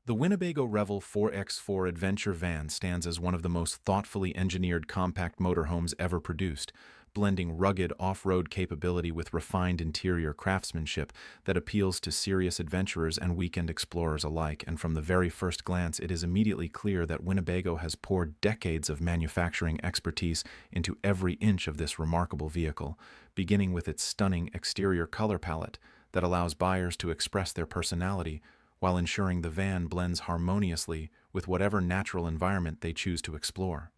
The Winnebago Revel 4x4 Adventure van stands as one of the most thoughtfully engineered compact motorhomes ever produced, blending rugged off-road capability with refined interior craftsmanship that appeals to serious adventurers and weekend explorers alike. And from the very first glance, it is immediately clear that Winnebago has poured decades of manufacturing expertise into every inch of this remarkable vehicle, beginning with its stunning exterior color palette that allows buyers to express their personality while ensuring the van blends harmoniously with whatever natural environment they choose to explore.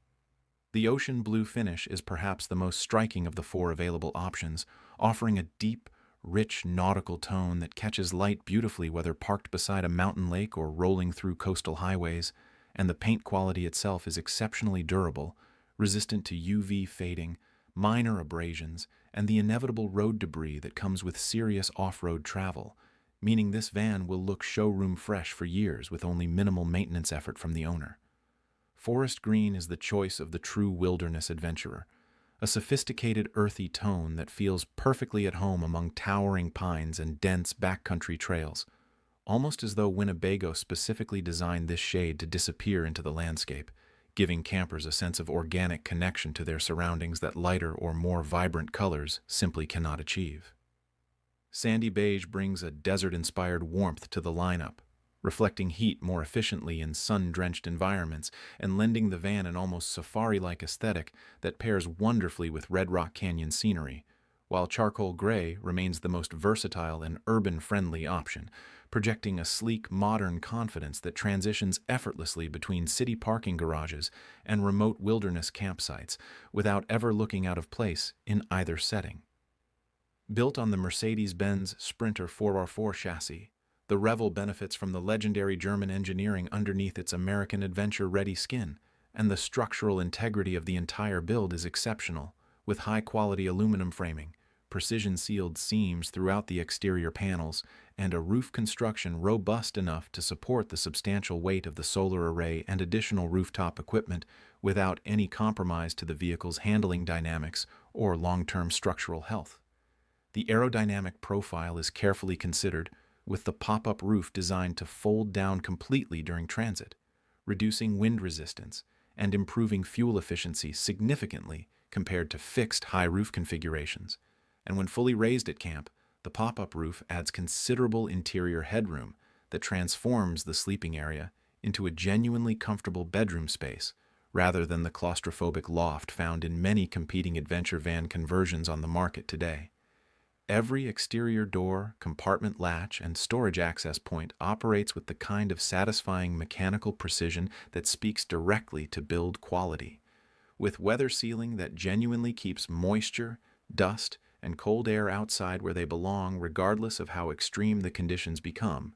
The ocean blue finish is perhaps the most striking of the four available options, offering a deep, rich nautical tone that catches light beautifully whether parked beside a mountain lake or rolling through coastal highways, and the paint quality itself is exceptionally durable, resistant to UV fading, minor abrasions, and the inevitable road debris that comes with serious off-road travel, meaning this van will look showroom fresh for years with only minimal maintenance effort from the owner. Forest green is the choice of the true wilderness adventurer, a sophisticated earthy tone that feels perfectly at home among towering pines and dense backcountry trails, almost as though Winnebago specifically designed this shade to disappear into the landscape, giving campers a sense of organic connection to their surroundings that lighter or more vibrant colors simply cannot achieve. Sandy beige brings a desert-inspired warmth to the lineup, reflecting heat more efficiently in sun-drenched environments and lending the van an almost safari-like aesthetic that pairs wonderfully with Red Rock Canyon scenery, while charcoal gray remains the most versatile and urban-friendly option, projecting a sleek, modern confidence that transitions effortlessly between city parking garages and remote wilderness campsites without ever looking out of place in either setting. Built on the Mercedes-Benz Sprinter 4x4 chassis, the Revel benefits from the legendary German engineering underneath its American adventure-ready skin, and the structural integrity of the entire build is exceptional, with high-quality aluminum framing, precision-sealed seams throughout the exterior panels, and a roof construction robust enough to support the substantial weight of the solar array and additional rooftop equipment without any compromise to the vehicle's handling dynamics or long-term structural health. The aerodynamic profile is carefully considered, with the pop-up roof designed to fold down completely during transit, reducing wind resistance and improving fuel efficiency significantly compared to fixed high roof configurations. And when fully raised at camp, the pop-up roof adds considerable interior headroom that transforms the sleeping area into a genuinely comfortable bedroom space, rather than the claustrophobic loft found in many competing adventure van conversions on the market today. Every exterior door, compartment latch, and storage access point operates with the kind of satisfying mechanical precision that speaks directly to build quality, with weather sealing that genuinely keeps moisture, dust, and cold air outside where they belong regardless of how extreme the conditions become,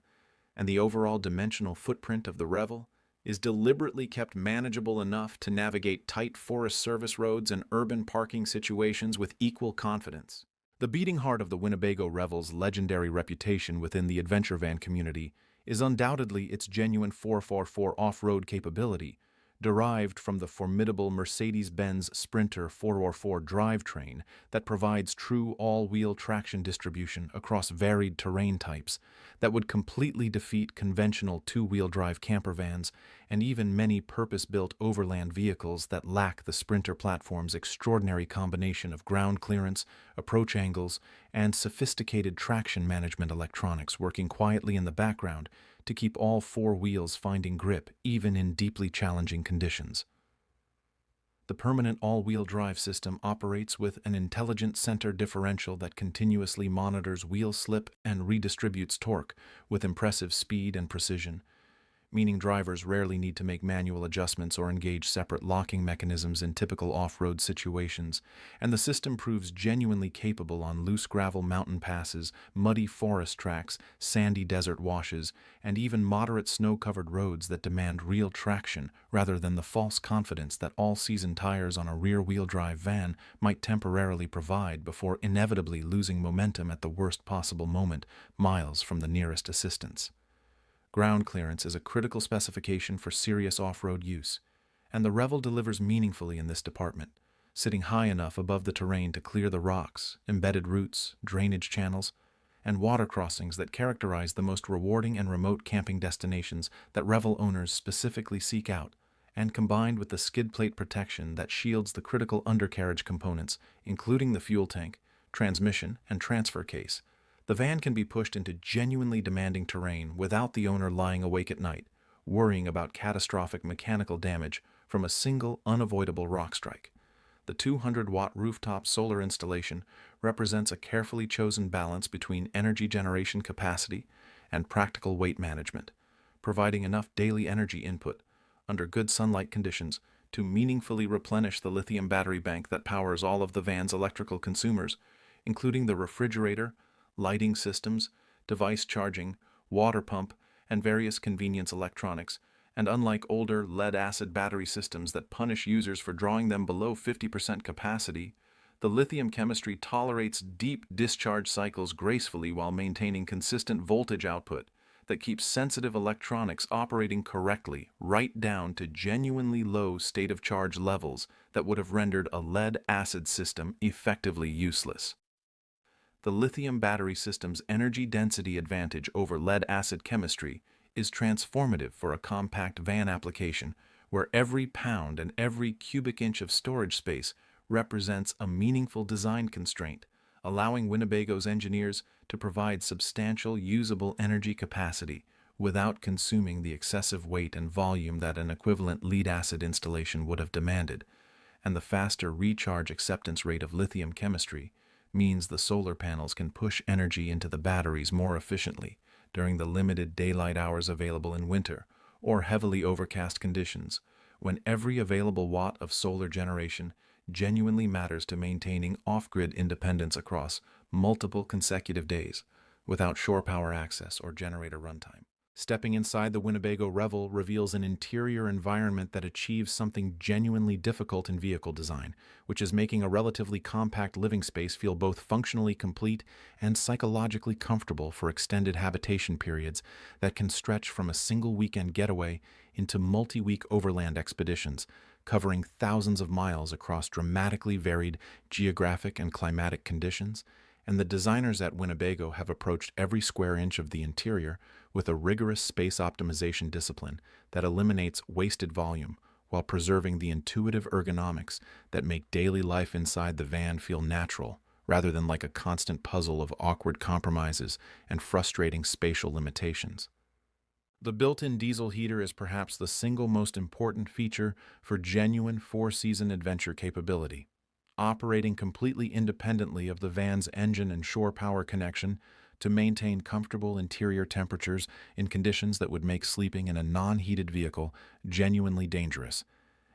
and the overall dimensional footprint of the Revel is deliberately kept manageable enough to navigate tight Forest Service roads and urban parking situations with equal confidence. The beating heart of the Winnebago Revel's legendary reputation within the adventure van community is undoubtedly its genuine 4x4 off-road capability, derived from the formidable Mercedes-Benz Sprinter 4x4 drivetrain that provides true all-wheel traction distribution across varied terrain types that would completely defeat conventional two-wheel drive camper vans and even many purpose-built overland vehicles that lack the Sprinter platform's extraordinary combination of ground clearance, approach angles, and sophisticated traction management electronics working quietly in the background to keep all four wheels finding grip even in deeply challenging conditions. The permanent all-wheel drive system operates with an intelligent center differential that continuously monitors wheel slip and redistributes torque with impressive speed and precision, meaning drivers rarely need to make manual adjustments or engage separate locking mechanisms in typical off-road situations, and the system proves genuinely capable on loose gravel mountain passes, muddy forest tracks, sandy desert washes, and even moderate snow-covered roads that demand real traction rather than the false confidence that all-season tires on a rear-wheel drive van might temporarily provide before inevitably losing momentum at the worst possible moment, miles from the nearest assistance. Ground clearance is a critical specification for serious off-road use, and the Revel delivers meaningfully in this department, sitting high enough above the terrain to clear the rocks, embedded roots, drainage channels, and water crossings that characterize the most rewarding and remote camping destinations that Revel owners specifically seek out, and combined with the skid plate protection that shields the critical undercarriage components, including the fuel tank, transmission, and transfer case, the van can be pushed into genuinely demanding terrain without the owner lying awake at night, worrying about catastrophic mechanical damage from a single unavoidable rock strike. The 200-watt rooftop solar installation represents a carefully chosen balance between energy generation capacity and practical weight management, providing enough daily energy input under good sunlight conditions to meaningfully replenish the lithium battery bank that powers all of the van's electrical consumers, including the refrigerator, lighting systems, device charging, water pump, and various convenience electronics. And unlike older lead-acid battery systems that punish users for drawing them below 50% capacity, the lithium chemistry tolerates deep discharge cycles gracefully while maintaining consistent voltage output that keeps sensitive electronics operating correctly right down to genuinely low state of charge levels that would have rendered a lead-acid system effectively useless. The lithium battery system's energy density advantage over lead-acid chemistry is transformative for a compact van application where every pound and every cubic inch of storage space represents a meaningful design constraint, allowing Winnebago's engineers to provide substantial usable energy capacity without consuming the excessive weight and volume that an equivalent lead-acid installation would have demanded. And the faster recharge acceptance rate of lithium chemistry means the solar panels can push energy into the batteries more efficiently during the limited daylight hours available in winter or heavily overcast conditions, when every available watt of solar generation genuinely matters to maintaining off-grid independence across multiple consecutive days without shore power access or generator runtime. Stepping inside the Winnebago Revel reveals an interior environment that achieves something genuinely difficult in vehicle design, which is making a relatively compact living space feel both functionally complete and psychologically comfortable for extended habitation periods that can stretch from a single weekend getaway into multi-week overland expeditions, covering thousands of miles across dramatically varied geographic and climatic conditions. And the designers at Winnebago have approached every square inch of the interior with a rigorous space optimization discipline that eliminates wasted volume while preserving the intuitive ergonomics that make daily life inside the van feel natural, rather than like a constant puzzle of awkward compromises and frustrating spatial limitations. The built-in diesel heater is perhaps the single most important feature for genuine four-season adventure capability. Operating completely independently of the van's engine and shore power connection to maintain comfortable interior temperatures in conditions that would make sleeping in a non-heated vehicle genuinely dangerous.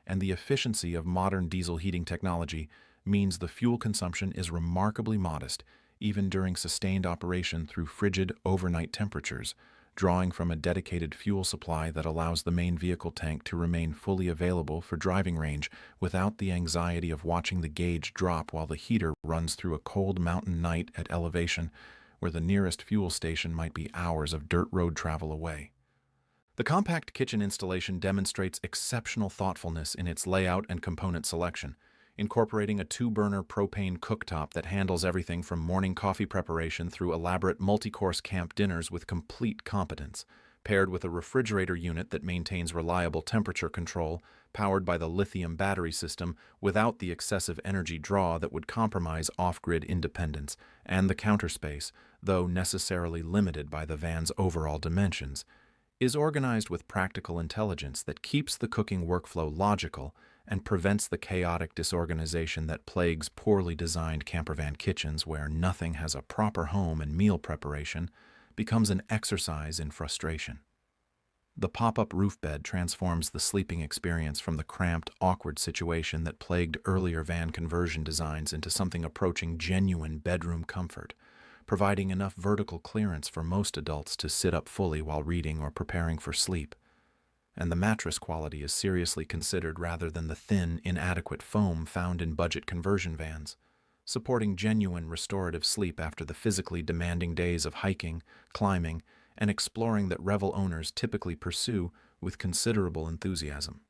And the efficiency of modern diesel heating technology means the fuel consumption is remarkably modest, even during sustained operation through frigid overnight temperatures, drawing from a dedicated fuel supply that allows the main vehicle tank to remain fully available for driving range without the anxiety of watching the gauge drop while the heater runs through a cold mountain night at elevation where the nearest fuel station might be hours of dirt road travel away. The compact kitchen installation demonstrates exceptional thoughtfulness in its layout and component selection, incorporating a two-burner propane cooktop that handles everything from morning coffee preparation through elaborate multi-course camp dinners with complete competence, paired with a refrigerator unit that maintains reliable temperature control, powered by the lithium battery system without the excessive energy draw that would compromise off-grid independence, and the counter space, though necessarily limited by the van's overall dimensions, is organized with practical intelligence that keeps the cooking workflow logical and prevents the chaotic disorganization that plagues poorly designed campervan kitchens where nothing has a proper home and meal preparation becomes an exercise in frustration. The pop-up roof bed transforms the sleeping experience from the cramped, awkward situation that plagued earlier van conversion designs into something approaching genuine bedroom comfort, providing enough vertical clearance for most adults to sit up fully while reading or preparing for sleep. And the mattress quality is seriously considered rather than the thin, inadequate foam found in budget conversion vans, supporting genuine restorative sleep after the physically demanding days of hiking, climbing, and exploring that Revel owners typically pursue with considerable enthusiasm.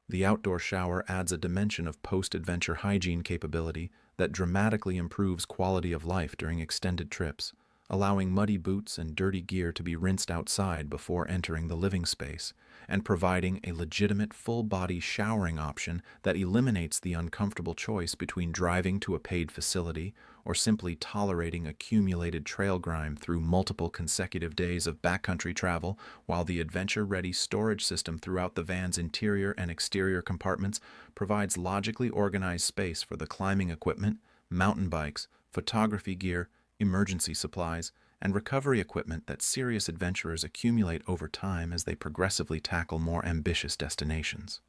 The outdoor shower adds a dimension of post-adventure hygiene capability that dramatically improves quality of life during extended trips, allowing muddy boots and dirty gear to be rinsed outside before entering the living space, and providing a legitimate full-body showering option that eliminates the uncomfortable choice between driving to a paid facility or simply tolerating accumulated trail grime through multiple consecutive days of backcountry travel, while the adventure-ready storage system throughout the van's interior and exterior compartments provides logically organized space for the climbing equipment, mountain bikes, photography gear, emergency supplies, and recovery equipment that serious adventurers accumulate over time as they progressively tackle more ambitious destinations.